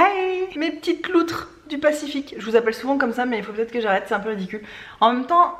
Hey mes petites loutres du Pacifique. Je vous appelle souvent comme ça mais il faut peut-être que j'arrête, c'est un peu ridicule. En même temps,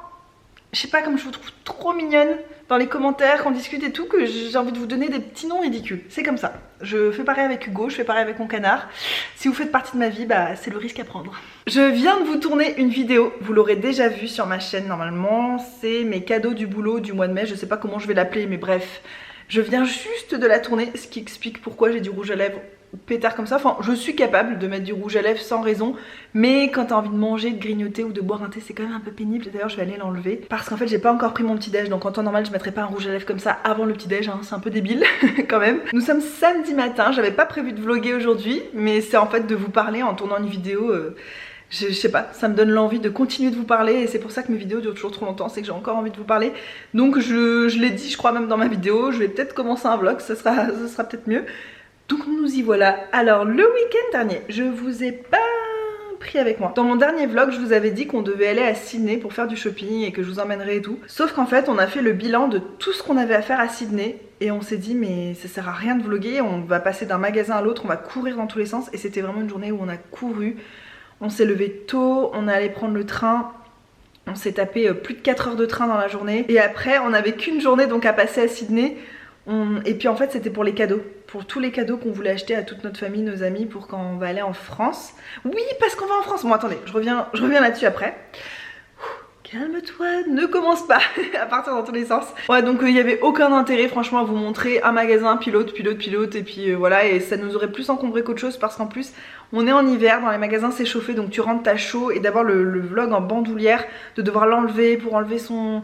je sais pas, comme je vous trouve trop mignonne dans les commentaires, qu'on discute et tout, que j'ai envie de vous donner des petits noms ridicules. C'est comme ça. Je fais pareil avec Hugo, je fais pareil avec mon canard. Si vous faites partie de ma vie, bah c'est le risque à prendre. Je viens de vous tourner une vidéo, vous l'aurez déjà vue sur ma chaîne normalement. C'est mes cadeaux du boulot du mois de mai, je sais pas comment je vais l'appeler mais bref. Je viens juste de la tourner, ce qui explique pourquoi j'ai du rouge à lèvres pétard comme ça. Enfin, je suis capable de mettre du rouge à lèvres sans raison, mais quand t'as envie de manger, de grignoter ou de boire un thé, c'est quand même un peu pénible. D'ailleurs, je vais aller l'enlever parce qu'en fait, j'ai pas encore pris mon petit déj, donc en temps normal, je mettrais pas un rouge à lèvres comme ça avant le petit déj, hein. C'est un peu débile quand même. Nous sommes samedi matin, j'avais pas prévu de vlogger aujourd'hui, mais c'est en fait de vous parler en tournant une vidéo. Je sais pas, ça me donne l'envie de continuer de vous parler et c'est pour ça que mes vidéos durent toujours trop longtemps, c'est que j'ai encore envie de vous parler. Donc je l'ai dit, je crois même dans ma vidéo, je vais peut-être commencer un vlog, ce sera peut-être mieux. Donc nous y voilà. Alors le week-end dernier, je vous ai pas pris avec moi. Dans mon dernier vlog, je vous avais dit qu'on devait aller à Sydney pour faire du shopping et que je vous emmènerais et tout. Sauf qu'en fait, on a fait le bilan de tout ce qu'on avait à faire à Sydney et on s'est dit mais ça sert à rien de vlogger, on va passer d'un magasin à l'autre, on va courir dans tous les sens et c'était vraiment une journée où on a couru. On s'est levé tôt, on est allé prendre le train. On s'est tapé plus de 4 heures de train dans la journée. Et après, on n'avait qu'une journée donc à passer à Sydney. Et puis en fait, c'était pour les cadeaux. Pour tous les cadeaux qu'on voulait acheter à toute notre famille, nos amis, pour quand on va aller en France. Oui, parce qu'on va en France. Bon, attendez, je reviens là-dessus après. Calme-toi, ne commence pas à partir dans tous les sens. Ouais, donc il n'y avait aucun intérêt franchement à vous montrer un magasin pilote et puis voilà, et ça nous aurait plus encombré qu'autre chose parce qu'en plus on est en hiver, dans les magasins c'est chauffé donc tu rentres t'as chaud et d'avoir le vlog en bandoulière, de devoir l'enlever pour enlever son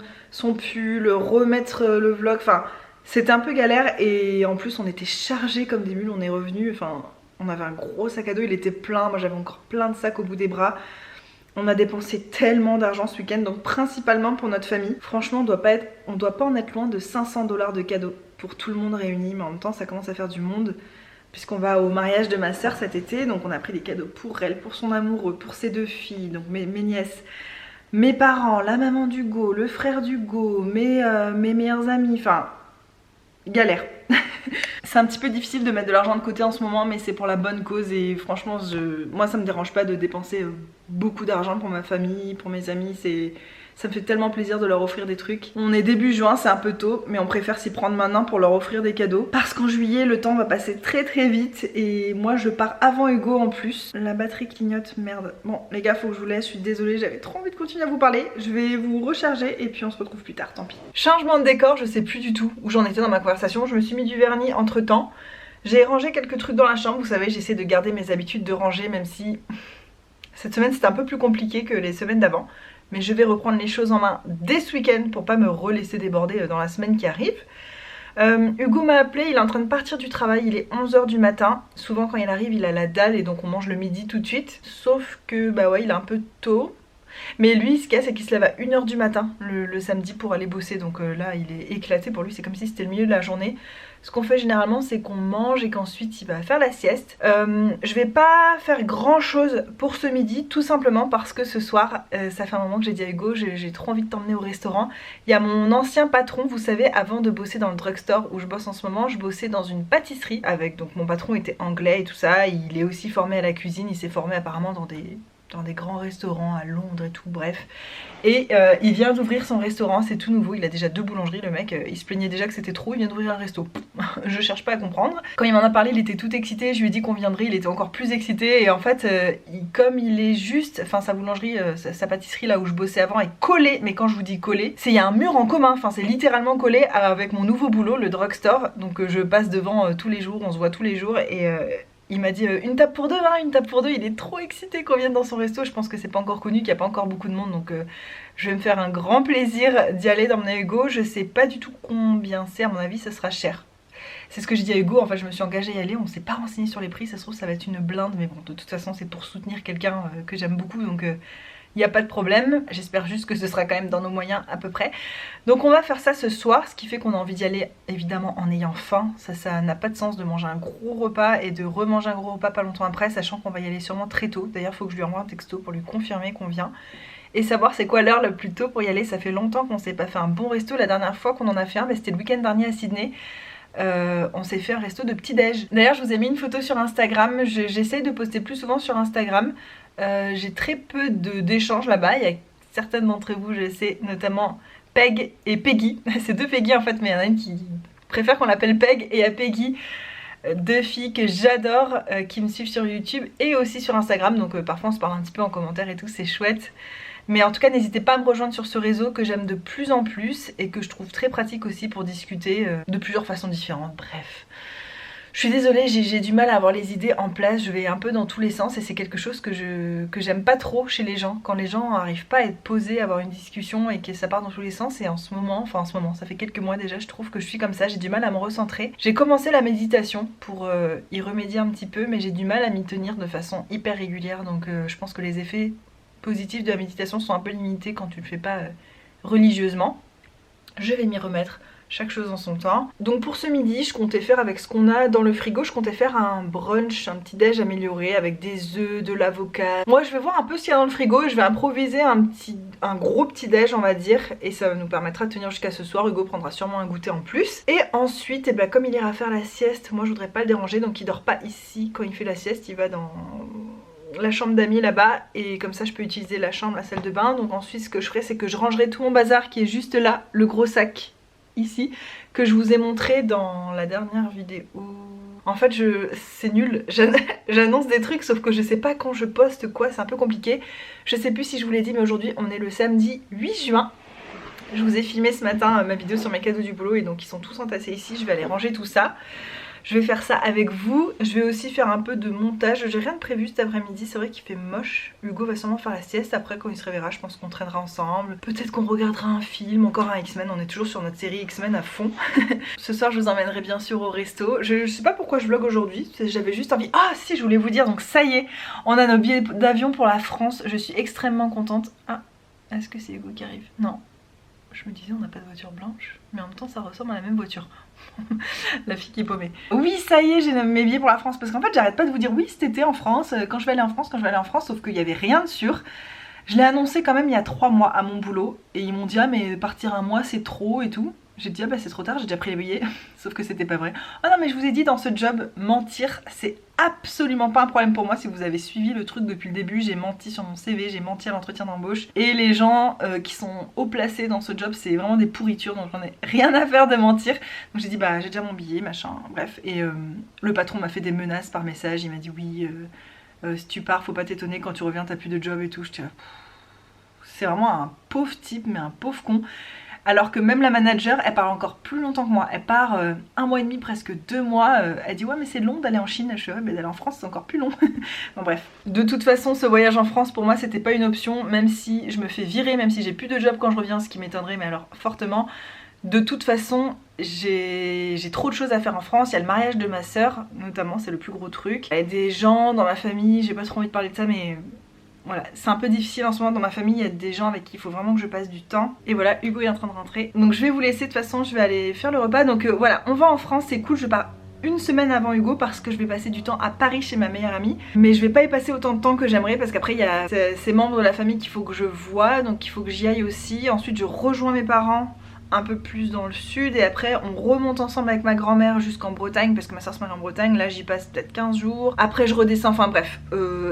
pull, remettre le vlog, enfin c'était un peu galère et en plus on était chargés comme des mules, on est revenus, enfin on avait un gros sac à dos, il était plein, moi j'avais encore plein de sacs au bout des bras. On a dépensé tellement d'argent ce week-end, donc principalement pour notre famille. Franchement, on doit pas en être loin de 500 $ de cadeaux pour tout le monde réuni, mais en même temps ça commence à faire du monde puisqu'on va au mariage de ma soeur cet été, donc on a pris des cadeaux pour elle, pour son amoureux, pour ses 2 filles, donc mes nièces, mes parents, la maman d'Hugo, le frère d'Hugo, mes meilleurs amis, enfin galère. C'est un petit peu difficile de mettre de l'argent de côté en ce moment mais c'est pour la bonne cause et franchement moi ça me dérange pas de dépenser beaucoup d'argent pour ma famille, pour mes amis, ça me fait tellement plaisir de leur offrir des trucs. On est début juin, c'est un peu tôt mais on préfère s'y prendre maintenant pour leur offrir des cadeaux parce qu'en juillet le temps va passer très très vite et moi je pars avant Hugo en plus. La batterie clignote, merde. Bon les gars, faut que je vous laisse, je suis désolée, j'avais trop envie de continuer à vous parler. Je vais vous recharger et puis on se retrouve plus tard, tant pis. Changement de décor, je sais plus du tout où j'en étais dans ma conversation, je me suis mis du vernis entre temps. J'ai rangé quelques trucs dans la chambre, vous savez j'essaie de garder mes habitudes de ranger même si cette semaine c'était un peu plus compliqué que les semaines d'avant. Mais je vais reprendre les choses en main dès ce week-end pour pas me relaisser déborder dans la semaine qui arrive. Hugo m'a appelé, il est en train de partir du travail, il est 11 h du matin. Souvent quand il arrive il a la dalle et donc on mange le midi tout de suite. Sauf que bah ouais il est un peu tôt. Mais lui ce qu'il y a c'est qu'il se lève à 1 h du matin le samedi pour aller bosser. Donc là il est éclaté, pour lui c'est comme si c'était le milieu de la journée. Ce qu'on fait généralement c'est qu'on mange et qu'ensuite il va faire la sieste. Je vais pas faire grand chose pour ce midi tout simplement parce que ce soir ça fait un moment que j'ai dit à Hugo j'ai trop envie de t'emmener au restaurant. Il y a mon ancien patron, vous savez avant de bosser dans le drugstore où je bosse en ce moment, je bossais dans une pâtisserie avec, donc mon patron était anglais et tout ça, il est aussi formé à la cuisine, il s'est formé apparemment dans des grands restaurants à Londres et tout, bref. Et il vient d'ouvrir son restaurant, c'est tout nouveau, il a déjà 2 boulangeries, le mec, il se plaignait déjà que c'était trop, il vient d'ouvrir un resto. Je cherche pas à comprendre. Quand il m'en a parlé, il était tout excité, je lui ai dit qu'on viendrait, il était encore plus excité, et en fait, comme il est juste, enfin sa boulangerie, sa pâtisserie là où je bossais avant est collée, mais quand je vous dis collée, c'est il y a un mur en commun, enfin c'est littéralement collé avec mon nouveau boulot, le drugstore, donc je passe devant tous les jours, on se voit tous les jours, et... il m'a dit une table pour deux, hein, une table pour deux. Il est trop excité qu'on vienne dans son resto. Je pense que c'est pas encore connu, qu'il n'y a pas encore beaucoup de monde. Donc je vais me faire un grand plaisir d'y aller, d'emmener Hugo. Je sais pas du tout combien c'est, à mon avis ça sera cher. C'est ce que j'ai dit à Hugo, en fait je me suis engagée à y aller. On s'est pas renseigné sur les prix, ça se trouve ça va être une blinde. Mais bon de toute façon c'est pour soutenir quelqu'un que j'aime beaucoup. Donc il n'y a pas de problème, j'espère juste que ce sera quand même dans nos moyens à peu près. Donc on va faire ça ce soir, ce qui fait qu'on a envie d'y aller évidemment en ayant faim. Ça n'a pas de sens de manger un gros repas et de remanger un gros repas pas longtemps après, sachant qu'on va y aller sûrement très tôt. D'ailleurs il faut que je lui envoie un texto pour lui confirmer qu'on vient. Et savoir c'est quoi l'heure le plus tôt pour y aller. Ça fait longtemps qu'on s'est pas fait un bon resto, la dernière fois qu'on en a fait un, c'était le week-end dernier à Sydney. on s'est fait un resto de petit-déj. D'ailleurs je vous ai mis une photo sur Instagram, j'essaye de poster plus souvent sur Instagram. J'ai très peu d'échanges là-bas, il y a certaines d'entre vous je sais, notamment Peg et Peggy. C'est deux Peggy en fait, mais il y en a une qui préfère qu'on l'appelle Peg, et il y a Peggy, deux filles que j'adore, qui me suivent sur YouTube et aussi sur Instagram, donc parfois on se parle un petit peu en commentaire et tout, c'est chouette. Mais en tout cas n'hésitez pas à me rejoindre sur ce réseau que j'aime de plus en plus et que je trouve très pratique aussi pour discuter de plusieurs façons différentes, bref. Je suis désolée, j'ai du mal à avoir les idées en place, je vais un peu dans tous les sens et c'est quelque chose que j'aime pas trop chez les gens. Quand les gens n'arrivent pas à être posés, à avoir une discussion et que ça part dans tous les sens, et en ce moment, ça fait quelques mois déjà, je trouve que je suis comme ça, j'ai du mal à me recentrer. J'ai commencé la méditation pour y remédier un petit peu, mais j'ai du mal à m'y tenir de façon hyper régulière, donc je pense que les effets positifs de la méditation sont un peu limités quand tu le fais pas religieusement. Je vais m'y remettre. Chaque chose en son temps. Donc pour ce midi, je comptais faire avec ce qu'on a dans le frigo, je comptais faire un brunch, un petit déj amélioré avec des œufs, de l'avocat. Moi je vais voir un peu ce qu'il y a dans le frigo et je vais improviser un gros petit déj on va dire, et ça nous permettra de tenir jusqu'à ce soir. Hugo prendra sûrement un goûter en plus. Et ensuite, comme il ira faire la sieste, moi je voudrais pas le déranger, donc il dort pas ici quand il fait la sieste, il va dans la chambre d'amis là-bas, et comme ça je peux utiliser la chambre, la salle de bain. Donc ensuite ce que je ferai, c'est que je rangerai tout mon bazar qui est juste là, le gros sac ici, que je vous ai montré dans la dernière vidéo. En fait c'est nul, j'annonce des trucs sauf que je sais pas quand je poste quoi, c'est un peu compliqué. Je sais plus si je vous l'ai dit, mais aujourd'hui on est le samedi 8 juin. Je vous ai filmé ce matin ma vidéo sur mes cadeaux du boulot et donc ils sont tous entassés ici, je vais aller ranger tout ça. Je vais faire ça avec vous, je vais aussi faire un peu de montage, j'ai rien de prévu cet après-midi, c'est vrai qu'il fait moche. Hugo va sûrement faire la sieste, après quand il se réveillera je pense qu'on traînera ensemble. Peut-être qu'on regardera un film, encore un X-Men, on est toujours sur notre série X-Men à fond. Ce soir je vous emmènerai bien sûr au resto, je sais pas pourquoi je vlog aujourd'hui, j'avais juste envie... Ah si, je voulais vous dire, donc ça y est, on a nos billets d'avion pour la France, je suis extrêmement contente. Ah, est-ce que c'est Hugo qui arrive? Non. Je me disais on n'a pas de voiture blanche, mais en même temps ça ressemble à la même voiture. La fille qui est paumée. Oui ça y est, j'ai mes billets pour la France, parce qu'en fait j'arrête pas de vous dire oui cet été en France, quand je vais aller en France, sauf qu'il n'y avait rien de sûr. Je l'ai annoncé quand même il y a 3 mois à mon boulot, et ils m'ont dit ah mais partir un mois c'est trop et tout. J'ai dit ah bah c'est trop tard, j'ai déjà pris les billets. Sauf que c'était pas vrai. Ah non mais je vous ai dit, dans ce job, mentir c'est absolument pas un problème pour moi. Si vous avez suivi le truc depuis le début, j'ai menti sur mon CV, j'ai menti à l'entretien d'embauche. Et les gens qui sont haut placés dans ce job, c'est vraiment des pourritures, donc j'en ai rien à faire de mentir. Donc j'ai dit bah j'ai déjà mon billet, machin, bref. Et le patron m'a fait des menaces par message, il m'a dit oui, si tu pars faut pas t'étonner, quand tu reviens t'as plus de job et tout. Je dis c'est vraiment un pauvre type, mais un pauvre con. Alors que même la manager, elle part encore plus longtemps que moi. Elle part 1 mois et demi, presque 2 mois. Elle dit ouais mais c'est long d'aller en Chine. Je suis ouais mais d'aller en France c'est encore plus long. Bon bref. De toute façon ce voyage en France pour moi c'était pas une option. Même si je me fais virer, même si j'ai plus de job quand je reviens, ce qui m'étonnerait mais alors fortement. De toute façon j'ai trop de choses à faire en France. Il y a le mariage de ma soeur notamment, c'est le plus gros truc. Il y a des gens dans ma famille, j'ai pas trop envie de parler de ça mais... Voilà, c'est un peu difficile en ce moment dans ma famille, il y a des gens avec qui il faut vraiment que je passe du temps. Et voilà, Hugo est en train de rentrer. Donc je vais vous laisser, de toute façon je vais aller faire le repas. Donc voilà, on va en France, c'est cool, je pars une semaine avant Hugo parce que je vais passer du temps à Paris chez ma meilleure amie. Mais je vais pas y passer autant de temps que j'aimerais parce qu'après il y a ces membres de la famille qu'il faut que je voie, donc il faut que j'y aille aussi. Ensuite je rejoins mes parents un peu plus dans le sud et après on remonte ensemble avec ma grand-mère jusqu'en Bretagne parce que ma soeur se marie en Bretagne, là j'y passe peut-être 15 jours, après je redescends, enfin bref.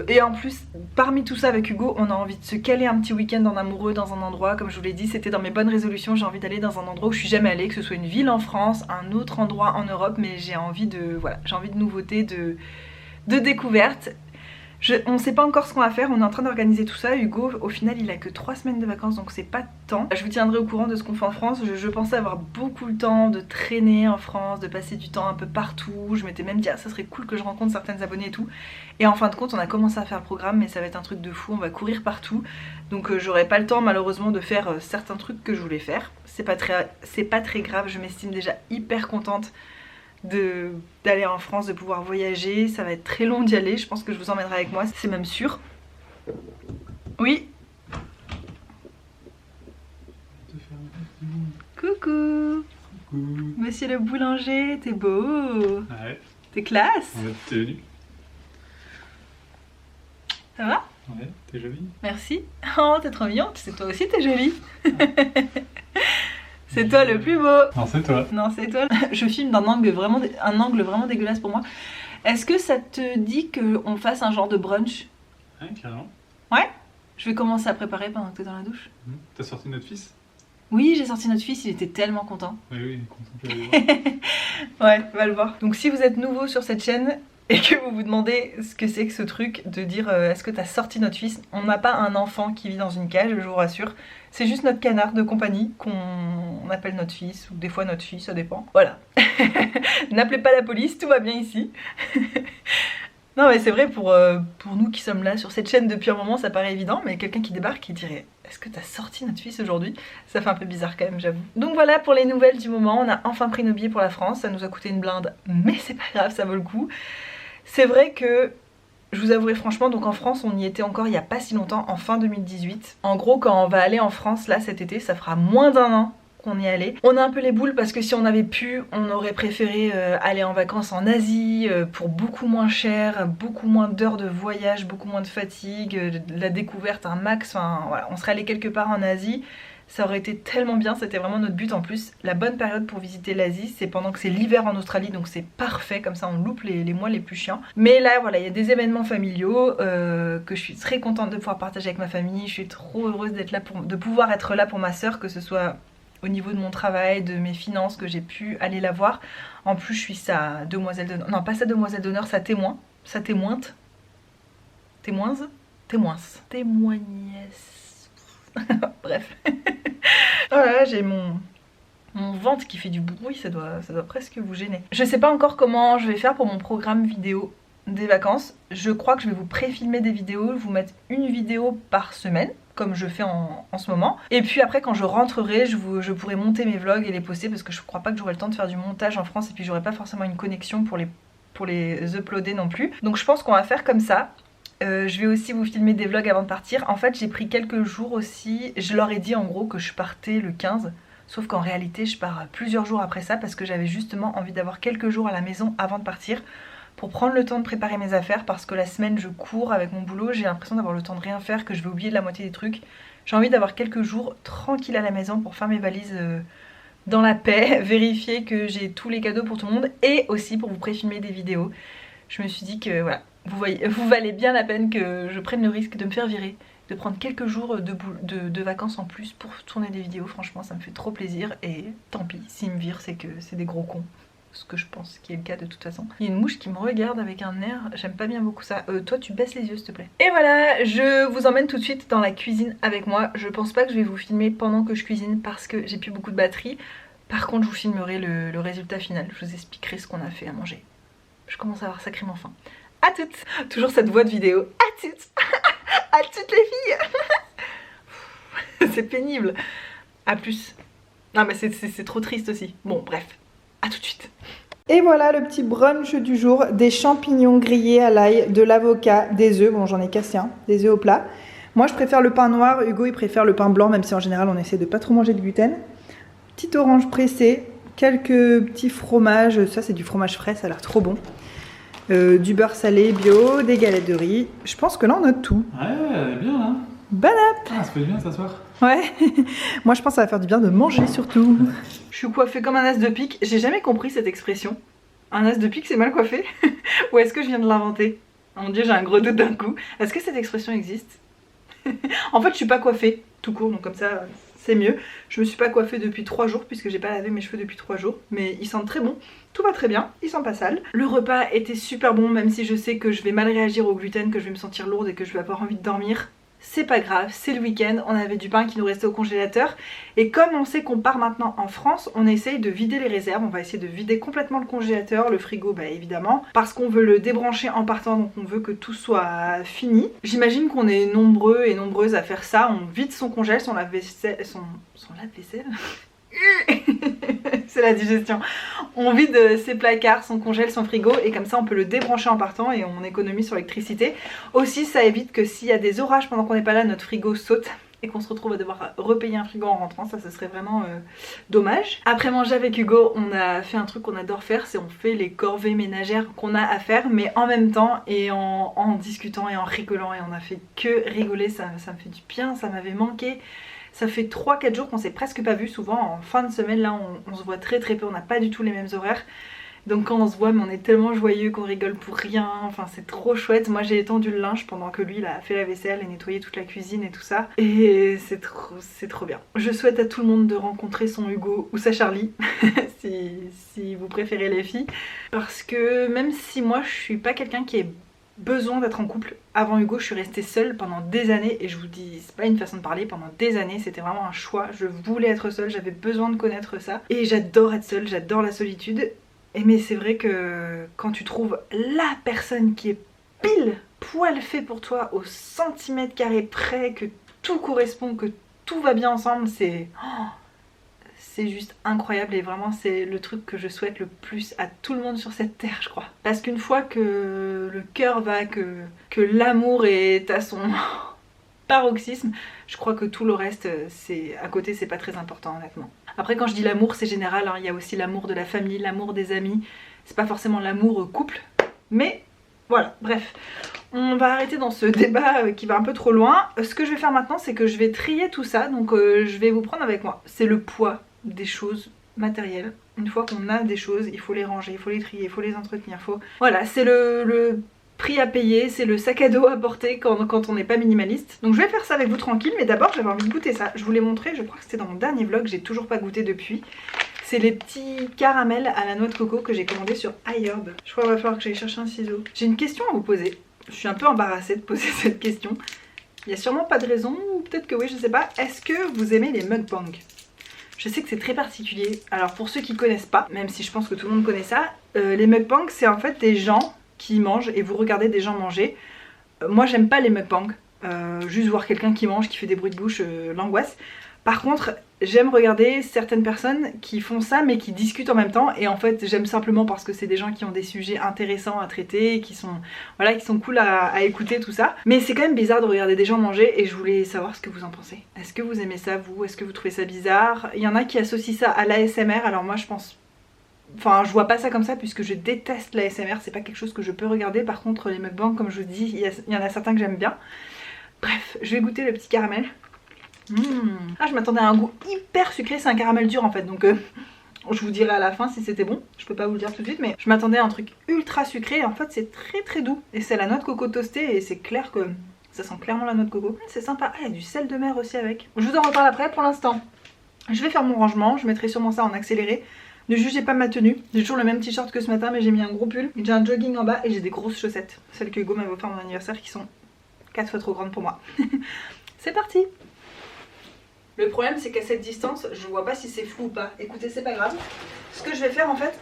Et en plus parmi tout ça avec Hugo on a envie de se caler un petit week-end en amoureux dans un endroit, comme je vous l'ai dit c'était dans mes bonnes résolutions, j'ai envie d'aller dans un endroit où je suis jamais allée, que ce soit une ville en France, un autre endroit en Europe, mais j'ai envie de, voilà, j'ai envie de nouveautés, de découvertes. On sait pas encore ce qu'on va faire, on est en train d'organiser tout ça. Hugo au final il a que 3 semaines de vacances donc c'est pas tant. Je vous tiendrai au courant de ce qu'on fait en France. Je pensais avoir beaucoup le temps de traîner en France, de passer du temps un peu partout. Je m'étais même dit ah ça serait cool que je rencontre certaines abonnées et tout. Et en fin de compte on a commencé à faire le programme mais ça va être un truc de fou, on va courir partout. Donc j'aurai pas le temps malheureusement de faire certains trucs que je voulais faire. C'est pas très grave, je m'estime déjà hyper contente d'aller en France, de pouvoir voyager. Ça va être très long d'y aller, je pense que je vous emmènerai avec moi, c'est même sûr. Oui. Coucou. Monsieur le boulanger, t'es beau. Ouais. T'es classe. Ouais, t'es venu. Ça va? Ouais, t'es jolie. Merci. Oh t'es trop mignon, tu sais toi aussi t'es jolie. C'est toi le plus beau. Non, c'est toi. Non, c'est toi. Je filme d'un angle vraiment, dégueulasse pour moi. Est-ce que ça te dit qu'on fasse un genre de brunch? Ouais, carrément. Ouais. Je vais commencer à préparer pendant que t'es dans la douche. T'as sorti notre fils? Oui, j'ai sorti notre fils, il était tellement content. Oui, il est content de le voir. Ouais, va le voir. Donc si vous êtes nouveau sur cette chaîne et que vous vous demandez ce que c'est que ce truc de dire est-ce que t'as sorti notre fils, on n'a pas un enfant qui vit dans une cage, je vous rassure. C'est juste notre canard de compagnie qu'on appelle notre fils, ou des fois notre fille, ça dépend. Voilà. N'appelez pas la police, tout va bien ici. Non mais c'est vrai, pour nous qui sommes là sur cette chaîne depuis un moment, ça paraît évident, mais quelqu'un qui débarque qui dirait « Est-ce que t'as sorti notre fils aujourd'hui ?» Ça fait un peu bizarre quand même, j'avoue. Donc voilà pour les nouvelles du moment, on a enfin pris nos billets pour la France, ça nous a coûté une blinde, mais c'est pas grave, ça vaut le coup. C'est vrai que, je vous avouerai franchement, donc en France on y était encore il y a pas si longtemps, en fin 2018. En gros quand on va aller en France là cet été, ça fera moins d'1 an qu'on y allait. On a un peu les boules parce que si on avait pu, on aurait préféré aller en vacances en Asie pour beaucoup moins cher, beaucoup moins d'heures de voyage, beaucoup moins de fatigue, de la découverte un max, enfin voilà, on serait allé quelque part en Asie. Ça aurait été tellement bien, c'était vraiment notre but en plus. La bonne période pour visiter l'Asie, c'est pendant que c'est l'hiver en Australie, donc c'est parfait, comme ça on loupe les mois les plus chiants. Mais là voilà, il y a des événements familiaux que je suis très contente de pouvoir partager avec ma famille. Je suis trop heureuse d'être là de pouvoir être là pour ma soeur, que ce soit au niveau de mon travail, de mes finances, que j'ai pu aller la voir. En plus je suis sa demoiselle d'honneur, non pas sa demoiselle d'honneur, sa témoin, sa témointe, témoinse, témoignesse. Bref. Oh là là, j'ai mon ventre qui fait du bruit, ça doit presque vous gêner. Je sais pas encore comment je vais faire pour mon programme vidéo des vacances. Je crois que je vais vous pré-filmer des vidéos, vous mettre une vidéo par semaine, comme je fais en ce moment. Et puis après quand je rentrerai, je pourrai monter mes vlogs et les poster parce que je crois pas que j'aurai le temps de faire du montage en France et puis j'aurai pas forcément une connexion pour les uploader non plus. Donc je pense qu'on va faire comme ça. Je vais aussi vous filmer des vlogs avant de partir. En fait j'ai pris quelques jours aussi, je leur ai dit en gros que je partais le 15. Sauf qu'en réalité je pars plusieurs jours après ça parce que j'avais justement envie d'avoir quelques jours à la maison avant de partir. Pour prendre le temps de préparer mes affaires parce que la semaine je cours avec mon boulot, j'ai l'impression d'avoir le temps de rien faire, que je vais oublier la moitié des trucs. J'ai envie d'avoir quelques jours tranquilles à la maison pour faire mes valises dans la paix, vérifier que j'ai tous les cadeaux pour tout le monde et aussi pour vous pré-filmer des vidéos. Je me suis dit que voilà, vous valez bien la peine que je prenne le risque de me faire virer, de prendre quelques jours de vacances en plus pour tourner des vidéos. Franchement ça me fait trop plaisir et tant pis, s'ils me virent c'est que c'est des gros cons. Ce que je pense qui est le cas de toute façon. Il y a une mouche qui me regarde avec un air, j'aime pas bien beaucoup ça. Toi tu baisses les yeux s'il te plaît. Et voilà, je vous emmène tout de suite dans la cuisine avec moi. Je pense pas que je vais vous filmer pendant que je cuisine parce que j'ai plus beaucoup de batterie. Par contre je vous filmerai le résultat final, je vous expliquerai ce qu'on a fait à manger. Je commence à avoir sacrément faim. À toutes. Toujours cette voix de vidéo. À toutes. À toutes les filles. C'est pénible. À plus. Non mais c'est trop triste aussi. Bon bref. A tout de suite. Et voilà le petit brunch du jour, des champignons grillés à l'ail, de l'avocat, des œufs, bon j'en ai cassé un, des œufs au plat. Moi je préfère le pain noir, Hugo il préfère le pain blanc, même si en général on essaie de pas trop manger de gluten. Petite orange pressée, quelques petits fromages, ça c'est du fromage frais, ça a l'air trop bon. Du beurre salé bio, des galettes de riz, je pense que là on a tout. Ouais, elle est bien là. Bon app. Ah, ça fait bien s'asseoir. Ouais, moi je pense que ça va faire du bien de manger surtout. Je suis coiffée comme un as de pique, j'ai jamais compris cette expression. Un as de pique c'est mal coiffé? Ou est-ce que je viens de l'inventer? Oh mon dieu, j'ai un gros doute d'un coup. Est-ce que cette expression existe? En fait je suis pas coiffée, tout court, donc comme ça c'est mieux. Je me suis pas coiffée depuis 3 jours puisque j'ai pas lavé mes cheveux depuis 3 jours. Mais ils sentent très bon, tout va très bien, ils sont pas sales. Le repas était super bon même si je sais que je vais mal réagir au gluten, que je vais me sentir lourde et que je vais avoir envie de dormir. C'est pas grave, c'est le week-end, on avait du pain qui nous restait au congélateur. Et comme on sait qu'on part maintenant en France, on essaye de vider les réserves. On va essayer de vider complètement le congélateur, le frigo bah évidemment. Parce qu'on veut le débrancher en partant, donc on veut que tout soit fini. J'imagine qu'on est nombreux et nombreuses à faire ça. On vide son congèle, son lave-vaisselle... Son lave-vaisselle c'est la digestion. On vide ses placards, son congèle, son frigo et comme ça on peut le débrancher en partant et on économise sur l'électricité. Aussi ça évite que s'il y a des orages pendant qu'on n'est pas là, notre frigo saute et qu'on se retrouve à devoir repayer un frigo en rentrant. Ça serait vraiment dommage. Après manger avec Hugo, on a fait un truc qu'on adore faire, c'est on fait les corvées ménagères qu'on a à faire mais en même temps et en discutant et en rigolant et on a fait que rigoler. Ça me fait du bien, ça m'avait manqué. Ça fait 3-4 jours qu'on s'est presque pas vu. Souvent en fin de semaine là on se voit très peu, on n'a pas du tout les mêmes horaires. Donc quand on se voit, mais on est tellement joyeux qu'on rigole pour rien, enfin c'est trop chouette. Moi j'ai étendu le linge pendant que lui il a fait la vaisselle et nettoyé toute la cuisine et tout ça. Et c'est trop bien. Je souhaite à tout le monde de rencontrer son Hugo ou sa Charlie, si vous préférez les filles. Parce que même si moi je suis pas quelqu'un qui ait besoin d'être en couple, avant Hugo je suis restée seule pendant des années. Et je vous dis, c'est pas une façon de parler, pendant des années c'était vraiment un choix. Je voulais être seule, j'avais besoin de connaître ça. Et j'adore être seule, j'adore la solitude. Mais c'est vrai que quand tu trouves la personne qui est pile poil fait pour toi au centimètre carré près, que tout correspond, que tout va bien ensemble, c'est juste incroyable. Et vraiment c'est le truc que je souhaite le plus à tout le monde sur cette terre, je crois. Parce qu'une fois que le cœur va, que l'amour est à son paroxysme, je crois que tout le reste à côté c'est pas très important honnêtement. Après quand je dis l'amour c'est général, hein. Il y a aussi l'amour de la famille, l'amour des amis, c'est pas forcément l'amour couple, mais voilà, bref. On va arrêter dans ce débat qui va un peu trop loin. Ce que je vais faire maintenant c'est que je vais trier tout ça, donc je vais vous prendre avec moi. C'est le poids des choses matérielles. Une fois qu'on a des choses, il faut les ranger, il faut les trier, il faut les entretenir, voilà, c'est le prix à payer, c'est le sac à dos à porter quand on n'est pas minimaliste. Donc je vais faire ça avec vous tranquille, mais d'abord j'avais envie de goûter ça. Je vous l'ai montré, je crois que c'était dans mon dernier vlog, j'ai toujours pas goûté depuis. C'est les petits caramels à la noix de coco que j'ai commandé sur iHerb. Je crois qu'il va falloir que j'aille chercher un ciseau. J'ai une question à vous poser. Je suis un peu embarrassée de poser cette question. Il n'y a sûrement pas de raison, ou peut-être que oui, je sais pas. Est-ce que vous aimez les mukbangs? Je sais que c'est très particulier. Alors pour ceux qui connaissent pas, même si je pense que tout le monde connaît ça, les mukbangs c'est en fait des gens qui mangent et vous regardez des gens manger. Moi j'aime pas les mukbangs, juste voir quelqu'un qui mange, qui fait des bruits de bouche, l'angoisse. Par contre j'aime regarder certaines personnes qui font ça mais qui discutent en même temps, et en fait j'aime simplement parce que c'est des gens qui ont des sujets intéressants à traiter, qui sont cool à écouter, tout ça. Mais c'est quand même bizarre de regarder des gens manger, et je voulais savoir ce que vous en pensez. Est-ce que vous aimez ça vous? Est-ce que vous trouvez ça bizarre? Il y en a qui associent ça à l'ASMR, alors moi je pense... Enfin je vois pas ça comme ça puisque je déteste l'ASMR, c'est pas quelque chose que je peux regarder. Par contre les mukbangs comme je vous dis, il y en a certains que j'aime bien. Bref, je vais goûter le petit caramel. Ah, je m'attendais à un goût hyper sucré, c'est un caramel dur en fait, donc je vous dirai à la fin si c'était bon. Je peux pas vous le dire tout de suite, mais je m'attendais à un truc ultra sucré et en fait c'est très doux. Et c'est la noix de coco toastée et c'est clair que ça sent clairement la noix de coco. C'est sympa. Ah, il y a du sel de mer aussi avec. Je vous en reparle après. Pour l'instant je vais faire mon rangement, je mettrai sûrement ça en accéléré. Ne jugez pas ma tenue, j'ai toujours le même t-shirt que ce matin mais j'ai mis un gros pull, j'ai un jogging en bas et j'ai des grosses chaussettes, celles que Hugo m'avait offert à mon anniversaire qui sont 4 fois trop grandes pour moi. C'est parti. Le problème c'est qu'à cette distance je vois pas si c'est flou ou pas. Écoutez, c'est pas grave. Ce que je vais faire en fait,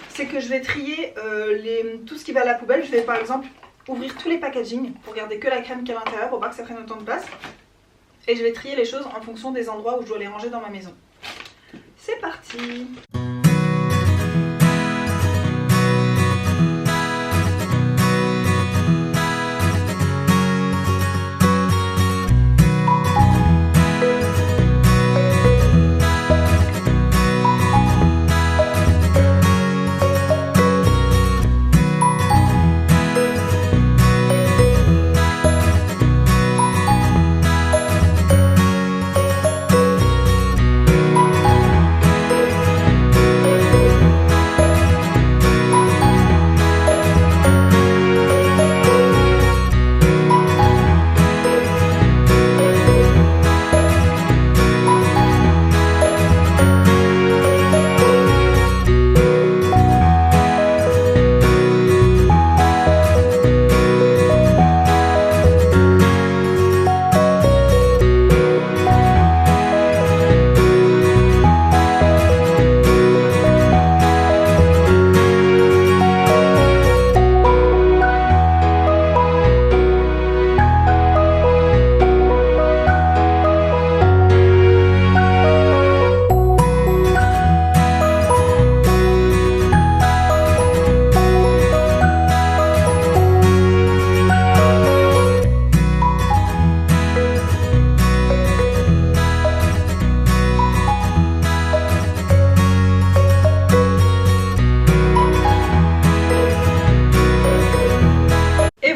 c'est que je vais trier tout ce qui va à la poubelle. Je vais par exemple ouvrir tous les packaging pour garder que la crème qu'il y a à l'intérieur pour pas que ça prenne autant de place. Et je vais trier les choses en fonction des endroits où je dois les ranger dans ma maison. C'est parti!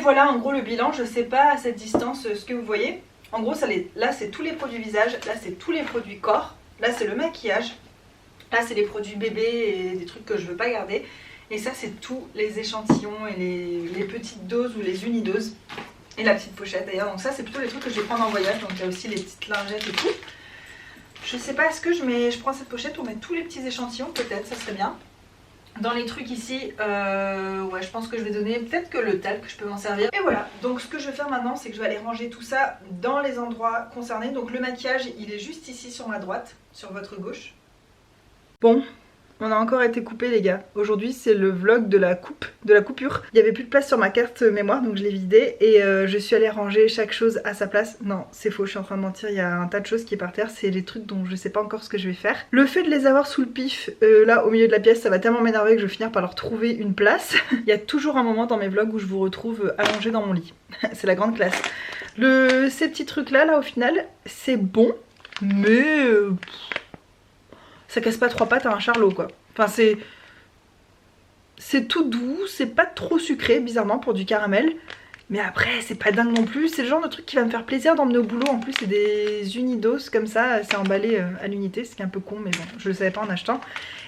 voilà en gros le bilan. Je sais pas à cette distance ce que vous voyez. En gros, là c'est tous les produits visage, là c'est tous les produits corps, là c'est le maquillage, là c'est les produits bébé et des trucs que je veux pas garder. Et ça c'est tous les échantillons et les petites doses ou les unidoses. Et la petite pochette d'ailleurs, donc ça c'est plutôt les trucs que je vais prendre en voyage, donc il y a aussi les petites lingettes et tout. Je sais pas, est-ce que je prends cette pochette pour mettre tous les petits échantillons, peut-être, ça serait bien. Dans les trucs ici, ouais, je pense que je vais donner peut-être que le talc, je peux m'en servir. Et voilà, donc ce que je vais faire maintenant, c'est que je vais aller ranger tout ça dans les endroits concernés. Donc le maquillage, il est juste ici sur ma droite, sur votre gauche. Bon, on a encore été coupé les gars. Aujourd'hui c'est le vlog de la coupure. Il n'y avait plus de place sur ma carte mémoire, donc je l'ai vidée et je suis allée ranger chaque chose à sa place. Non, c'est faux, je suis en train de mentir, il y a un tas de choses qui est par terre, c'est les trucs dont je sais pas encore ce que je vais faire. Le fait de les avoir sous le pif, là au milieu de la pièce, ça va tellement m'énerver que je vais finir par leur trouver une place. Il y a toujours un moment dans mes vlogs où je vous retrouve allongée dans mon lit. C'est la grande classe. Ces petits trucs là au final, c'est bon, mais... ça casse pas trois pattes à un charlot quoi. Enfin c'est tout doux, c'est pas trop sucré bizarrement pour du caramel. Mais après c'est pas dingue non plus, c'est le genre de truc qui va me faire plaisir d'emmener au boulot. En plus c'est des unidoses comme ça, c'est emballé à l'unité, ce qui est un peu con mais bon, je le savais pas en achetant.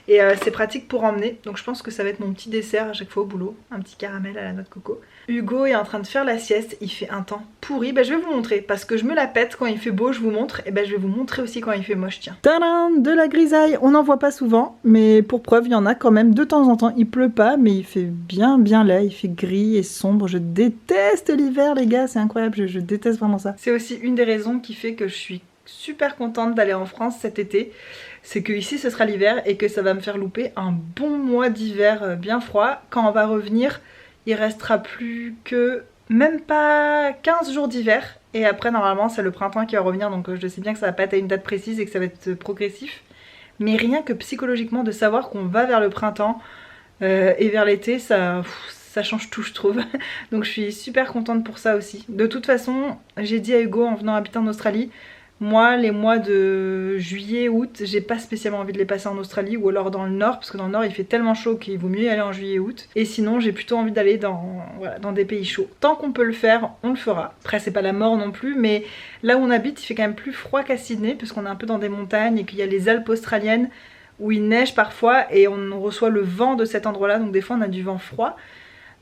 Et c'est pratique pour emmener, donc je pense que ça va être mon petit dessert à chaque fois au boulot. Un petit caramel à la noix de coco. Hugo est en train de faire la sieste, il fait un temps pourri. Bah je vais vous montrer, parce que je me la pète quand il fait beau, je vous montre. Et bah je vais vous montrer aussi quand il fait moche, tiens. Tadam, de la grisaille, on n'en voit pas souvent, mais pour preuve il y en a quand même de temps en temps. Il pleut pas, mais il fait bien laid, il fait gris et sombre. Je déteste l'hiver les gars, c'est incroyable, je déteste vraiment ça. C'est aussi une des raisons qui fait que je suis super contente d'aller en France cet été. C'est que ici ce sera l'hiver et que ça va me faire louper un bon mois d'hiver bien froid. Quand on va revenir, il restera plus que même pas 15 jours d'hiver. Et après normalement c'est le printemps qui va revenir, donc je sais bien que ça va pas être à une date précise et que ça va être progressif. Mais rien que psychologiquement de savoir qu'on va vers le printemps et vers l'été, ça change tout je trouve. Donc je suis super contente pour ça aussi. De toute façon, j'ai dit à Hugo en venant habiter en Australie, moi les mois de juillet, août, j'ai pas spécialement envie de les passer en Australie ou alors dans le nord, parce que dans le nord il fait tellement chaud qu'il vaut mieux y aller en juillet, août. Et sinon j'ai plutôt envie d'aller dans des pays chauds. Tant qu'on peut le faire, on le fera. Après c'est pas la mort non plus, mais là où on habite il fait quand même plus froid qu'à Sydney, puisqu'on est un peu dans des montagnes et qu'il y a les Alpes australiennes où il neige parfois et on reçoit le vent de cet endroit là, donc des fois on a du vent froid.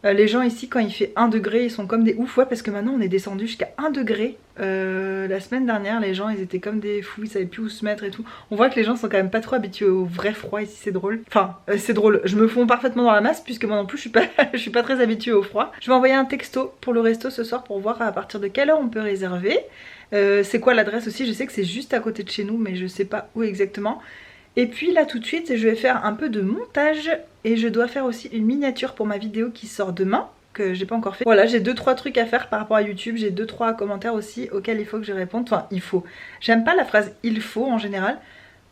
Les gens ici quand il fait 1 degré ils sont comme des oufs, ouais, parce que maintenant on est descendu jusqu'à 1 degré. La semaine dernière les gens ils étaient comme des fous, ils savaient plus où se mettre et tout. On voit que les gens sont quand même pas trop habitués au vrai froid ici, c'est drôle. Enfin c'est drôle, je me fonds parfaitement dans la masse puisque moi non plus je suis pas très habituée au froid. Je vais envoyer un texto pour le resto ce soir pour voir à partir de quelle heure on peut réserver. C'est quoi l'adresse aussi, je sais que c'est juste à côté de chez nous mais je sais pas où exactement. Et puis là tout de suite je vais faire un peu de montage et je dois faire aussi une miniature pour ma vidéo qui sort demain, que j'ai pas encore fait. Voilà, j'ai 2-3 trucs à faire par rapport à YouTube, j'ai 2-3 commentaires aussi auxquels il faut que je réponde. Enfin il faut, j'aime pas la phrase il faut en général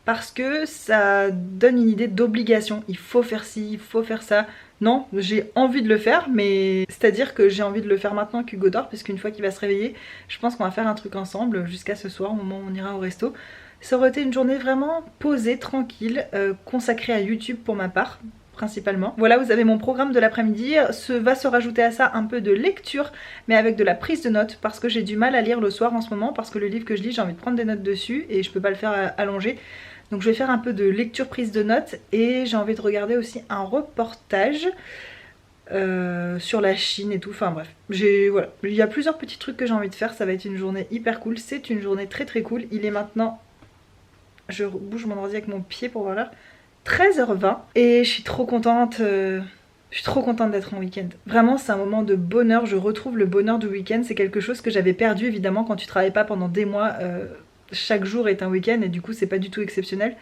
parce que ça donne une idée d'obligation. Il faut faire ci, il faut faire ça. Non, j'ai envie de le faire, mais c'est à dire que j'ai envie de le faire maintenant qu'Hugo dort, parce qu'une fois qu'il va se réveiller, je pense qu'on va faire un truc ensemble jusqu'à ce soir au moment où on ira au resto. Ça aurait été une journée vraiment posée, tranquille, consacrée à YouTube pour ma part, principalement. Voilà, vous avez mon programme de l'après-midi. Va se rajouter à ça un peu de lecture, mais avec de la prise de notes, parce que j'ai du mal à lire le soir en ce moment, parce que le livre que je lis, j'ai envie de prendre des notes dessus, et je peux pas le faire allongé. Donc je vais faire un peu de lecture, prise de notes, et j'ai envie de regarder aussi un reportage sur la Chine et tout, enfin bref, voilà, il y a plusieurs petits trucs que j'ai envie de faire. Ça va être une journée hyper cool, c'est une journée très très cool. Il est maintenant... Je bouge mon ordi avec mon pied pour voir l'heure. 13h20 et je suis trop contente. Je suis trop contente d'être en week-end. Vraiment c'est un moment de bonheur. Je retrouve le bonheur du week-end. C'est quelque chose que j'avais perdu évidemment quand tu travailles pas pendant des mois. Chaque jour est un week-end et du coup c'est pas du tout exceptionnel.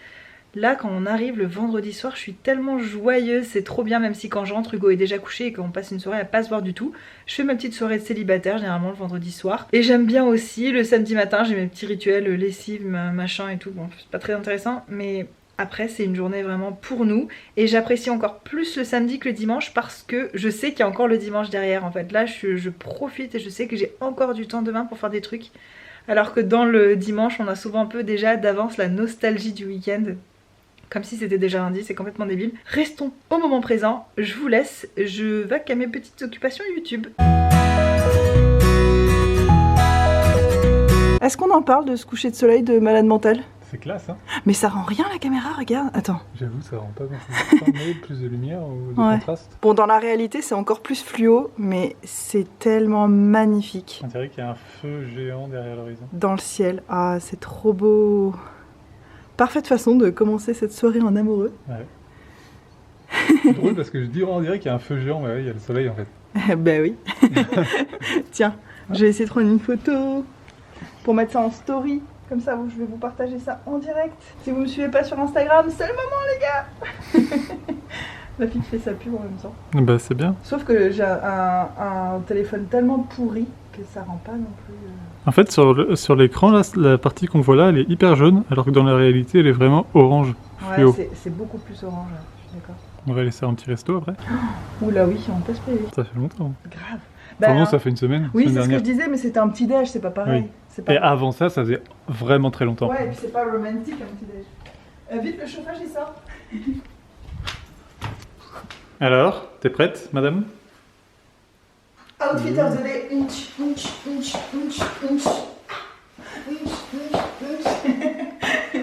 Là quand on arrive le vendredi soir je suis tellement joyeuse, c'est trop bien. Même si quand je rentre Hugo est déjà couché et qu'on passe une soirée à pas se voir du tout. Je fais ma petite soirée de célibataire généralement le vendredi soir. Et j'aime bien aussi le samedi matin, j'ai mes petits rituels, lessive, machin et tout. Bon c'est pas très intéressant mais après c'est une journée vraiment pour nous. Et j'apprécie encore plus le samedi que le dimanche parce que je sais qu'il y a encore le dimanche derrière en fait. Là je profite et je sais que j'ai encore du temps demain pour faire des trucs. Alors que dans le dimanche on a souvent un peu déjà d'avance la nostalgie du week-end. Comme si c'était déjà lundi, c'est complètement débile. Restons au moment présent, je vous laisse, je vais qu'à mes petites occupations YouTube. Est-ce qu'on en parle de ce coucher de soleil de malade mental? C'est classe, hein. Mais ça rend rien la caméra, regarde. Attends. J'avoue, ça rend pas grand-chose. Mais plus de lumière ou de contraste. Bon, dans la réalité, c'est encore plus fluo, mais c'est tellement magnifique. On dirait qu'il y a un feu géant derrière l'horizon. Dans le ciel. Ah, c'est trop beau. Parfaite façon de commencer cette soirée en amoureux. Ouais. C'est drôle parce que je dis on dirait qu'il y a un feu géant, mais ouais, il y a le soleil en fait. Ben oui. Tiens, je vais essayer de prendre une photo pour mettre ça en story. Comme ça, je vais vous partager ça en direct. Si vous me suivez pas sur Instagram, c'est le moment les gars. La fille fait sa pub en même temps. Bah c'est bien. Sauf que j'ai un téléphone tellement pourri que ça rend pas non plus... En fait, sur l'écran, là, la partie qu'on voit là, elle est hyper jaune, alors que dans la réalité, elle est vraiment orange. Fluo. Ouais, c'est beaucoup plus orange, je suis d'accord. On va aller faire un petit resto après. Oula oui, on peut se payer. Ça fait longtemps. Grave. Vraiment, ça fait une semaine. Oui, semaine c'est ce que dernière. je disais, mais c'était un petit déj, c'est pas pareil. Oui. C'est pas Et pareil. avant ça faisait vraiment très longtemps. Ouais, et puis c'est pas romantique un petit déj. Vite, le chauffage il sort. Alors, t'es prête, madame? Outfit of the day.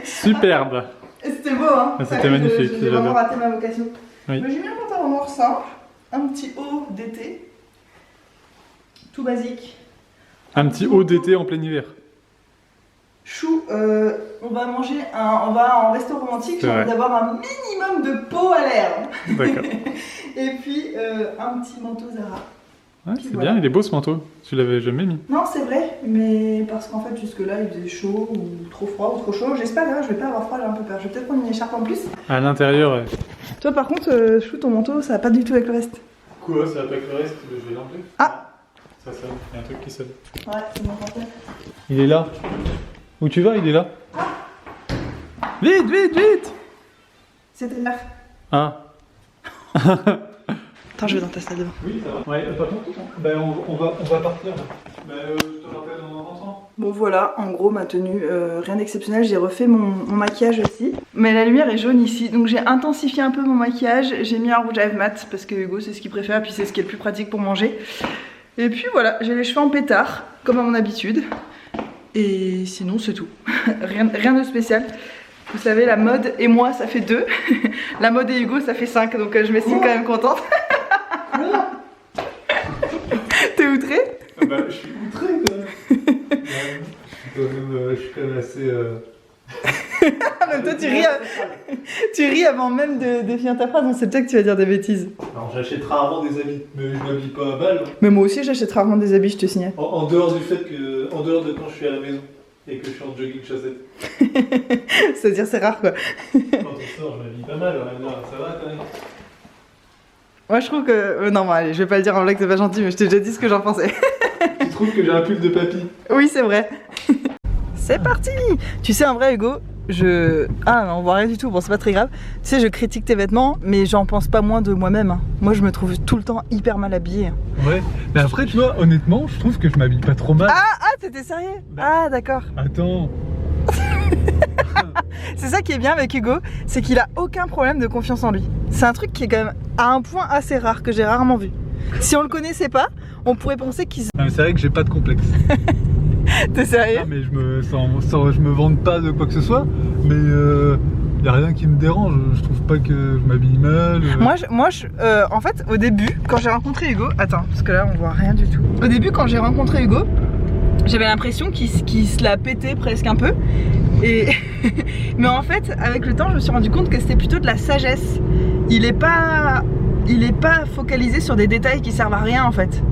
Superbe. C'était beau, hein. C'était magnifique, J'ai vraiment j'adore. raté ma vocation. Oui. Mais j'ai mis un pantalon noir simple, un petit haut d'été, tout basique. Un petit haut d'été en plein hiver. Chou, on va manger on va en resto romantique, j'ai envie d'avoir un minimum de peau à l'air. D'accord. Et puis un petit manteau Zara. Ouais, Puis c'est voilà. bien, il est beau ce manteau. Tu l'avais jamais mis. Non, c'est vrai, mais parce qu'en fait jusque là il faisait chaud ou trop froid ou trop chaud. J'espère que je vais pas avoir froid, j'ai un peu peur. Je vais peut-être prendre une écharpe en plus. À l'intérieur, ouais. Toi par contre, Chou, ton manteau ça va pas du tout avec le reste. Quoi, ça va pas que le reste, je vais l'enlever. Ah. Ça sonne, il y a un truc qui sonne. Ouais, c'est mon pantalon. Il est là. Où tu vas, il est là. Vite, vite, vite. C'était là. Ah. Attends, je vais dans ta salle de bain. Oui, ça va. Ouais, par contre, on va partir. Je te rappelle en rentrant. Bon voilà, en gros ma tenue, rien d'exceptionnel, j'ai refait mon maquillage aussi. Mais la lumière est jaune ici, donc j'ai intensifié un peu mon maquillage, j'ai mis un rouge à lèvres mat parce que Hugo c'est ce qu'il préfère, puis c'est ce qui est le plus pratique pour manger. Et puis voilà, j'ai les cheveux en pétard, comme à mon habitude. Et sinon c'est tout, rien de spécial. Vous savez, la mode et moi ça fait 2, la mode et Hugo ça fait 5, donc je m'estime quand même contente. T'es outré? Bah, je suis outré quand même. Je suis quand même assez. En même temps tu ris avant même de finir ta phrase, on sait peut-être que tu vas dire des bêtises. Alors j'achète rarement des habits, mais je m'habille pas à balle. Mais moi aussi j'achète rarement des habits, je te signale. En dehors du fait que. En dehors de quand je suis à la maison et que je suis en jogging chaussettes. C'est-à-dire c'est rare quoi. Quand on sort, je m'habille pas mal, ouais, là, ça va quand même. Moi je trouve que... non bon allez, je vais pas le dire en blague, c'est pas gentil, mais je t'ai déjà dit ce que j'en pensais. Tu trouves que j'ai un pull de papy? Oui c'est vrai. C'est parti. Tu sais en vrai Hugo, ah non, on voit rien du tout, bon c'est pas très grave. Tu sais je critique tes vêtements, mais j'en pense pas moins de moi-même. Hein. Moi je me trouve tout le temps hyper mal habillée. Ouais, mais après tu vois, honnêtement, je trouve que je m'habille pas trop mal. Ah t'étais sérieux? Ah d'accord. Attends. C'est ça qui est bien avec Hugo, c'est qu'il a aucun problème de confiance en lui. C'est un truc qui est quand même à un point assez rare, que j'ai rarement vu. Si on le connaissait pas, on pourrait penser qu'il... Ah, mais c'est vrai que j'ai pas de complexe. T'es sérieux? Non, mais je me vante pas de quoi que ce soit, mais y a rien qui me dérange. Je trouve pas que je m'habille mal. En fait, au début, quand j'ai rencontré Hugo... Attends, parce que là, on voit rien du tout. Au début, quand j'ai rencontré Hugo, j'avais l'impression qu'il se la pétait presque un peu. Et mais en fait, avec le temps, je me suis rendu compte que c'était plutôt de la sagesse. Il est pas focalisé sur des détails qui servent à rien en fait.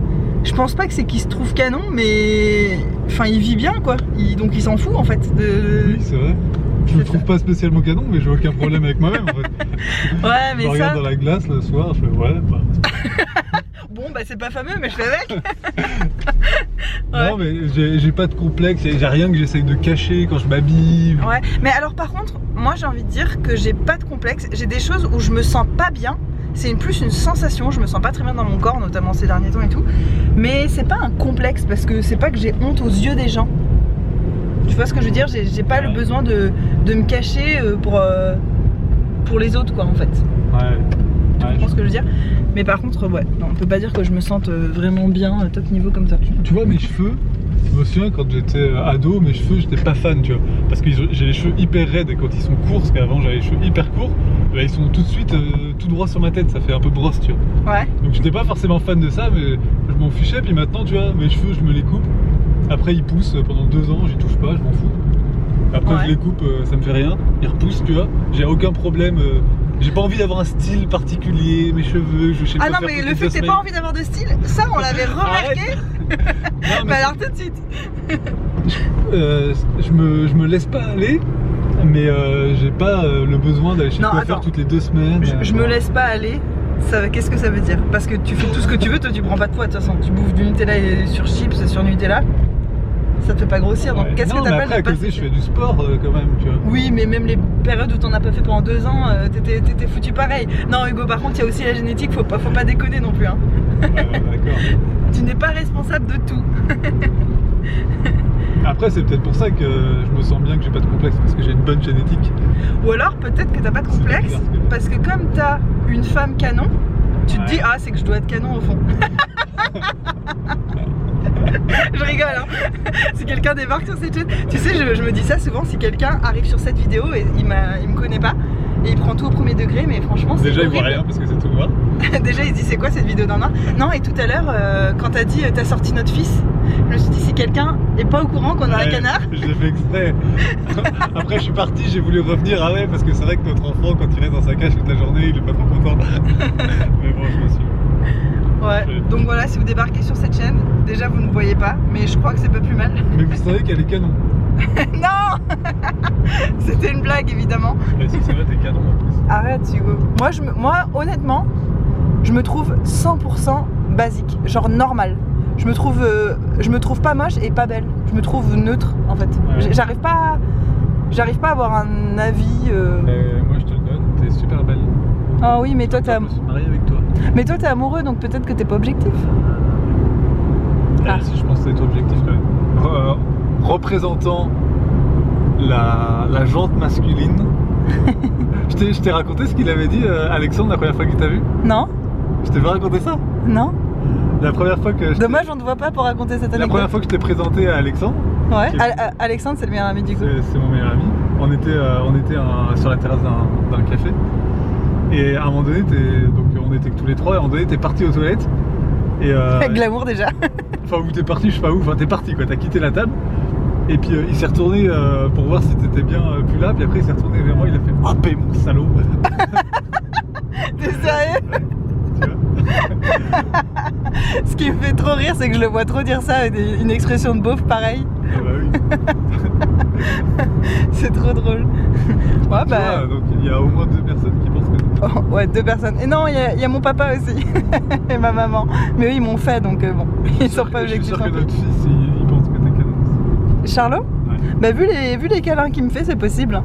Je pense pas que c'est qu'il se trouve canon, mais enfin il vit bien quoi. Donc il s'en fout en fait. Oui, c'est vrai. Je me trouve pas spécialement canon, mais j'ai aucun problème avec moi-même en fait. Ouais, mais je me regarde dans la glace le soir, je fais ouais. Bon bah c'est pas fameux, mais je fais avec. Ouais. Non mais j'ai pas de complexe, j'ai rien que j'essaye de cacher quand je m'habille. Ouais, mais alors par contre, moi j'ai envie de dire que j'ai pas de complexe. J'ai des choses où je me sens pas bien. C'est plus une sensation, je me sens pas très bien dans mon corps, notamment ces derniers temps et tout. Mais c'est pas un complexe parce que c'est pas que j'ai honte aux yeux des gens. Tu vois ce que je veux dire? J'ai pas le besoin de me cacher pour les autres quoi en fait. Ouais. tu Ouais, comprends ce que je veux dire. Mais par contre, ouais, non, on peut pas dire que je me sente vraiment bien, top niveau comme ça. Tu vois, mes cheveux, je me souviens quand j'étais ado, mes cheveux, j'étais pas fan, tu vois. Parce que j'ai les cheveux hyper raides et quand ils sont courts, parce qu'avant j'avais les cheveux hyper courts, là, ils sont tout de suite tout droit sur ma tête, ça fait un peu brosse, tu vois. Ouais. Donc j'étais pas forcément fan de ça, mais je m'en fichais. Puis maintenant, tu vois, mes cheveux, je me les coupe. Après, ils poussent pendant 2 ans, j'y touche pas, je m'en fous. Après, Ouais. je les coupe, ça me fait rien. Ils repoussent, tu vois. J'ai aucun problème. J'ai pas envie d'avoir un style particulier, mes cheveux, je sais pas. Ah non, faire mais toutes le les fait que 2 t'aies semaines. pas envie d'avoir de style, ça on l'avait remarqué. Non, Mais alors tout de suite. je me laisse pas aller, mais j'ai pas le besoin d'aller chez le Non, coiffeur attends. toutes les 2 semaines. Je me laisse pas aller. Qu'est-ce que ça veut dire? Parce que tu fais tout ce que tu veux, toi tu prends pas de poids de toute façon. Tu bouffes du Nutella et sur chips, sur Nutella. Ça te fait pas grossir, donc Ouais. qu'est-ce que Non, mais t'appelles après, à ne pas côté, se- je fais du sport quand même, tu vois. Oui, mais même les périodes où t'en as pas fait pendant 2 ans, t'étais foutu pareil. Non, Hugo, par contre, il y a aussi la génétique, faut pas déconner non plus. Hein. Ouais, d'accord. Tu n'es pas responsable de tout. Après, c'est peut-être pour ça que je me sens bien que j'ai pas de complexe, parce que j'ai une bonne génétique. Ou alors, peut-être que t'as pas de complexe, parce que comme t'as une femme canon, tu te Ouais. dis, ah, c'est que je dois être canon au fond. Je rigole, hein. Si quelqu'un débarque sur cette chaîne, tu sais, je me dis ça souvent, si quelqu'un arrive sur cette vidéo et il me connaît pas, et il prend tout au premier degré, mais franchement, c'est Déjà, il voit horrible. rien parce que c'est tout noir. Déjà, il se dit, c'est quoi cette vidéo dans le noir? Non, et tout à l'heure, quand t'as dit, t'as sorti notre fils, je me suis dit, si quelqu'un est pas au courant qu'on a un Ouais, canard, Je l'ai fait exprès. Après, je suis parti, j'ai voulu revenir. Ah ouais, parce que c'est vrai que notre enfant, quand il reste dans sa cage toute la journée, il est pas trop content. Mais bon, je me suis. ouais. Donc voilà, si vous débarquez sur cette chaîne, déjà vous ne voyez pas, mais je crois que c'est pas plus mal. Mais vous savez qu'elle est canon. Non. C'était une blague, évidemment. Et si c'est vrai, t'es canon en plus. Arrête, Hugo. Moi, honnêtement, je me trouve 100% basique, genre normal. Je me trouve pas moche et pas belle. Je me trouve neutre, en fait. Ouais. J'arrive pas à avoir un avis. Moi, je te le donne, t'es super belle. Ah oui, mais toi, Je me suis marié avec toi. t'es amoureux, donc peut-être que t'es pas objectif. Ah. Si je pense que c'est ton objectif quand même. Représentant la jante masculine. Je t'ai raconté ce qu'il avait dit, Alexandre, la première fois qu'il t'a vu. Non? Je t'ai pas raconté ça. Non? La première fois que Dommage, on ne voit pas pour raconter cette La anecdote. première fois que je t'ai présenté à Alexandre, Ouais, Qui- Alexandre, c'est le meilleur ami du coup. c'est mon meilleur ami, on était sur la terrasse d'un café. Et à un moment donné, donc on était que tous les trois, et à un moment donné, t'es parti aux toilettes. Et Glamour déjà. enfin, où t'es parti, je sais pas où, enfin t'es parti quoi, t'as quitté la table. Et puis il s'est retourné pour voir si t'étais bien plus là, puis après il s'est retourné vers moi, il a fait oh paix mon salaud. T'es sérieux? Tu vois. Ce qui me fait trop rire, c'est que je le vois trop dire ça avec une expression de beauf pareil. Ah bah oui. C'est trop drôle. Ouais, Tu bah. vois, donc il y a au moins 2 personnes qui pensent que Oh, ouais, 2 personnes. Et non, il y a mon papa aussi. Et ma maman. Mais eux, ils m'ont fait, donc bon. Ils sont pas je suis objectifs. sûr non que plus. notre fils il pense que t'es canon aussi. Charlot? Ouais. Bah, vu les câlins qu'il me fait, c'est possible. Hein.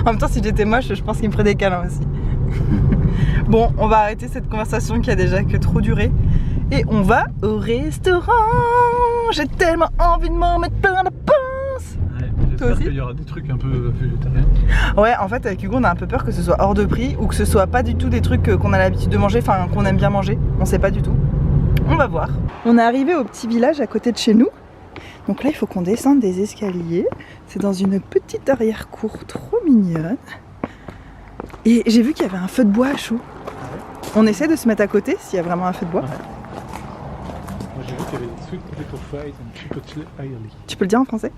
En même temps, si j'étais moche, je pense qu'il me ferait des câlins aussi. Bon, on va arrêter cette conversation qui a déjà que trop duré. Et on va au restaurant. J'ai tellement envie de m'en mettre plein la pince. Ouais, Toi j'espère aussi qu'il y aura des trucs un peu végétariens. Ouais, en fait, avec Hugo, on a un peu peur que ce soit hors de prix ou que ce soit pas du tout des trucs qu'on a l'habitude de manger, enfin qu'on aime bien manger. On sait pas du tout. On va voir. On est arrivé au petit village à côté de chez nous. Donc là, il faut qu'on descende des escaliers. C'est dans une petite arrière-cour trop mignonne. Et j'ai vu qu'il y avait un feu de bois à chaud. On essaie de se mettre à côté s'il y a vraiment un feu de bois. Ouais. Moi j'ai vu qu'il y avait des sweet potato fries and chipotle aioli. Tu peux le dire en français?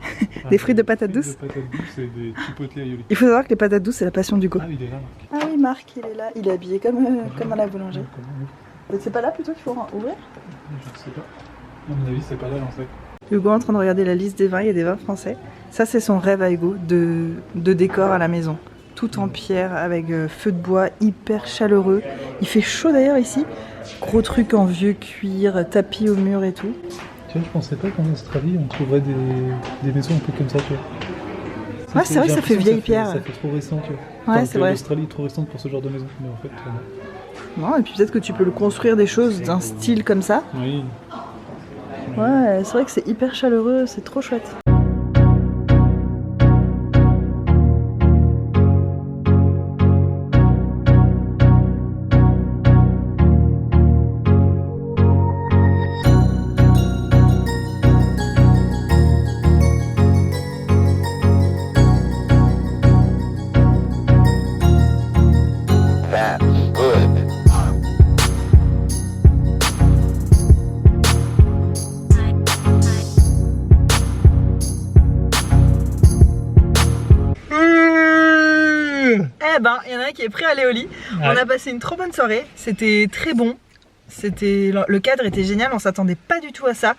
Des frites de patates douces. Des patates douces et des chipotle aioli. Il faut savoir que les patates douces, c'est la passion du go. Ah, il est là, Marc. Ah oui, Marc, il est là. Il est habillé comme à la boulangerie. C'est pas là plutôt qu'il faut ouvrir? Je sais pas. À mon avis, c'est pas là en fait. Hugo est en train de regarder la liste des vins, il y a des vins français. Ça, c'est son rêve à Hugo de décor à la maison. Tout en pierre, avec feu de bois, hyper chaleureux. Il fait chaud d'ailleurs ici. Gros truc en vieux cuir, tapis au mur et tout. Tu vois, je pensais pas qu'en Australie on trouverait des maisons un peu comme ça, tu vois. Ouais, c'est vrai que ça fait vieille pierre. Ça fait trop récent, tu vois. Ouais, c'est vrai. L'Australie est trop récente pour ce genre de maison. Mais en fait, Non, et puis peut-être que tu peux le construire des choses d'un style comme ça. oui. Ouais, c'est vrai que c'est hyper chaleureux, c'est trop chouette. Eh ben, il y en a un qui est prêt à aller au lit. Ouais. On a passé une trop bonne soirée, c'était très bon. Le cadre était génial, on s'attendait pas du tout à ça.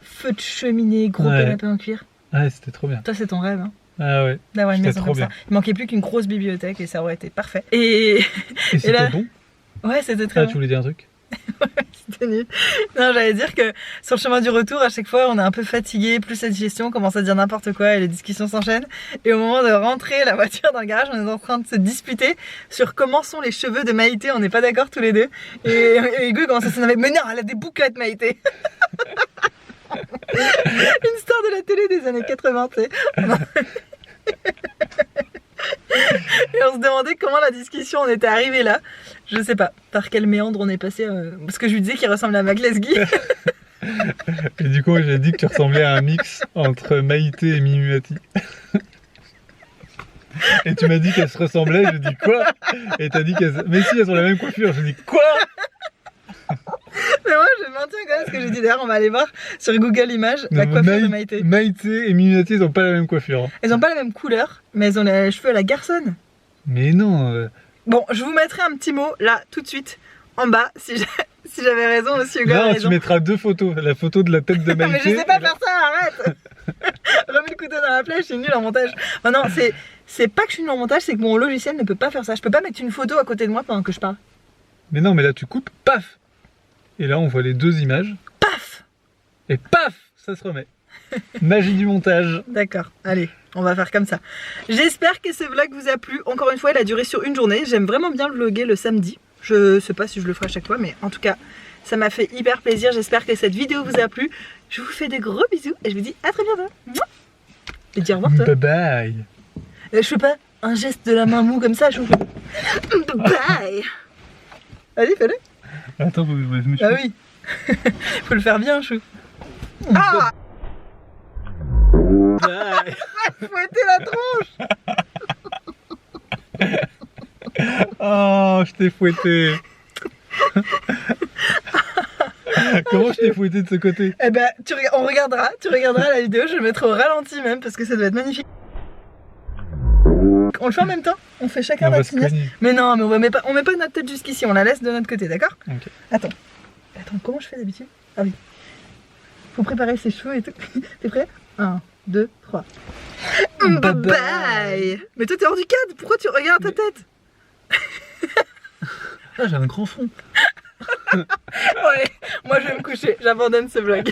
Feu de cheminée, gros Ouais. canapé en cuir. Ouais, c'était trop bien. Toi, c'est ton rêve, hein, Ah ouais. d'avoir une C'était maison trop comme ça. bien. Il manquait plus qu'une grosse bibliothèque et ça aurait été parfait. Et Et là- c'était bon. ouais, c'était très Ah, bon. tu voulais dire un truc? C'était nul. Non, j'allais dire que sur le chemin du retour, à chaque fois, on est un peu fatigué, plus cette gestion, on commence à dire n'importe quoi et les discussions s'enchaînent. Et au moment de rentrer la voiture dans le garage, on est en train de se disputer sur comment sont les cheveux de Maïté. On n'est pas d'accord tous les deux. Et Hugo commence à s'énerver. Mais non, elle a des bouclettes, Maïté. Une star de la télé des années 80, tu sais. Et on se demandait comment la discussion en était arrivée là. Je sais pas par quel méandre on est passé. Parce que je lui disais qu'il ressemblait à Mac Lesguy. Et du coup, j'ai dit que tu ressemblais à un mix entre Maïté et Mimimati. Et tu m'as dit qu'elles se ressemblaient, je dis quoi? Et t'as dit qu'elles... Mais si, elles ont la même coiffure, je dis quoi? Mais moi je maintiens quand même ce que j'ai dit. D'ailleurs, on va aller voir sur Google Images la coiffure de Maïté. Maïté et Mimimati, ils ont pas la même coiffure. Hein. Elles ont pas la même couleur, mais elles ont les cheveux à la garçonne. Mais non. Bon, je vous mettrai un petit mot là tout de suite en bas si j'avais raison aussi. Hugo avait Non, tu raison. mettras deux photos. La photo de la tête de Maïté. Mais je sais pas faire ça, arrête. Remets le couteau dans la plaie, je suis nulle en montage. Oh non, c'est pas que je suis nulle en montage, c'est que mon logiciel ne peut pas faire ça. Je peux pas mettre une photo à côté de moi pendant que je parle. Mais non, mais là tu coupes, paf. Et là on voit les deux images. Paf. Et paf, ça se remet. Magie du montage. D'accord, allez, on va faire comme ça. J'espère que ce vlog vous a plu. Encore une fois, il a duré sur une journée. J'aime vraiment bien vlogger le samedi. Je sais pas si je le ferai à chaque fois, mais en tout cas, ça m'a fait hyper plaisir. J'espère que cette vidéo vous a plu. Je vous fais de gros bisous et je vous dis à très bientôt. Et dis au revoir, toi. Bye bye. Je fais pas un geste de la main mou comme ça, je fais bye. Allez, fais-le. Attends, je me Ah oui. Faut le faire bien, chou. Ah, Bye. fouetter la tronche. Oh, je t'ai fouetté. Comment je t'ai fouetté de ce côté? Eh ben, tu regarderas la vidéo, je le mettrai au ralenti même parce que ça doit être magnifique. On le fait en même temps? On fait chacun On va notre se cinéaste. cogner. Mais non, mais on met pas notre tête jusqu'ici, on la laisse de notre côté, d'accord? Ok. Attends, comment je fais d'habitude? Ah oui. Faut préparer ses cheveux et tout. T'es prêt? 1, 2, 3. Bye Bye bye. bye. Mais toi t'es hors du cadre, pourquoi tu regardes ta tête? Ah, j'ai un grand front. Ouais, moi je vais me coucher, j'abandonne ce vlog.